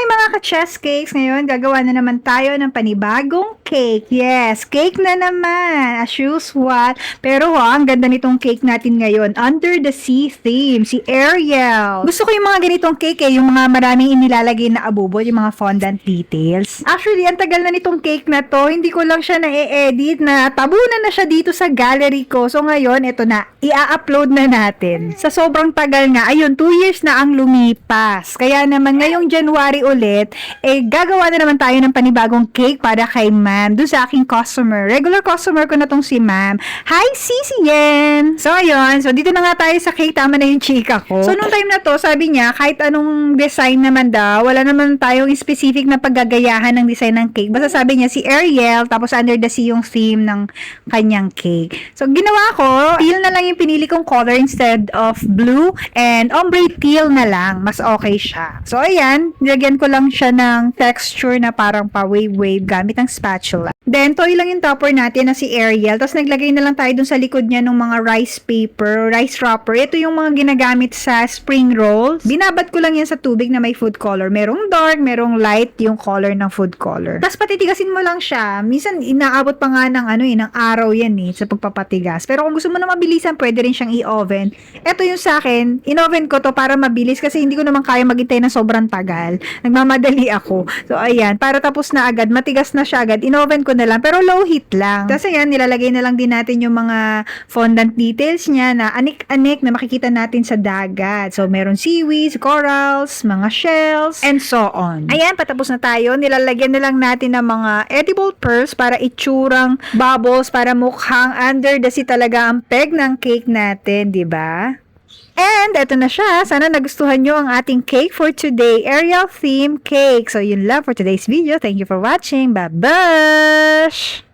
mga ka-chess cakes, ngayon gagawa na naman tayo ng panibagong cake. Yes, cake na naman, as usual. Pero ang ganda nitong cake natin ngayon, under the sea theme, si Ariel. Gusto ko yung mga ganitong cake yung mga maraming inilalagay na abubot, yung mga fondant details. Actually, ang tagal na nitong cake na to, hindi ko lang siya na-edit, na tabunan na siya dito sa gallery ko. So ngayon, ito na, i-upload na natin. Sa sobrang tagal nga, ayun, 2 years na ang lumipas. Kaya naman, ngayong January ulit, gagawa na naman tayo ng panibagong cake para kay ma'am, doon sa aking customer. Regular customer ko na tong si ma'am. Hi, Sisi Yen! So, ayun. So, dito na nga tayo sa cake. Tama na yung chika ko. So, nung time na to, sabi niya, kahit anong design naman daw, wala naman tayong specific na paggagayahan ng design ng cake. Basta sabi niya, si Ariel, tapos under the sea yung theme ng kanyang cake. So, ginawa ko, teal na lang yung pinili kong color instead of blue, and ombre teal na lang. Mas okay siya. So, ayan, nilagyan ko lang siya ng texture na parang pa-wave-wave gamit ng spatula. Then, toy lang yung topper natin na si Ariel. Tapos, naglagay na lang tayo dun sa likod niya ng mga rice paper, rice wrapper. Ito yung mga ginagamit sa spring rolls. Binabad ko lang yan sa tubig na may food color. Merong dark, merong light yung color ng food color. Tapos, patitigasin mo lang siya. Minsan, inaabot pa nga ng, ng araw yan sa pagpapatigas. Pero kung gusto mo na mabilisan, pwede rin siyang i-oven. Ito yung sa akin, in-oven ko to para mabilis kasi hindi ko naman kaya maghintay ng sobrang tagal. Nagmamadali ako. So, ayan, para tapos na agad, matigas na siya agad, in-oven ko na lang, pero low heat lang. Tapos, ayan, nilalagay na lang din natin yung mga fondant details niya na anik-anik na makikita natin sa dagat. So, meron seaweeds, corals, mga shells, and so on. Ayan, patapos na tayo. Nilalagyan na lang natin ng mga edible pearls para itsurang bubbles, para mukhang under the sea talaga ang peg ng cake natin, di ba? And eto na siya. Sana nagustuhan nyo ang ating cake for today. Ariel theme cake. So yun lang for today's video. Thank you for watching. Bye-bye!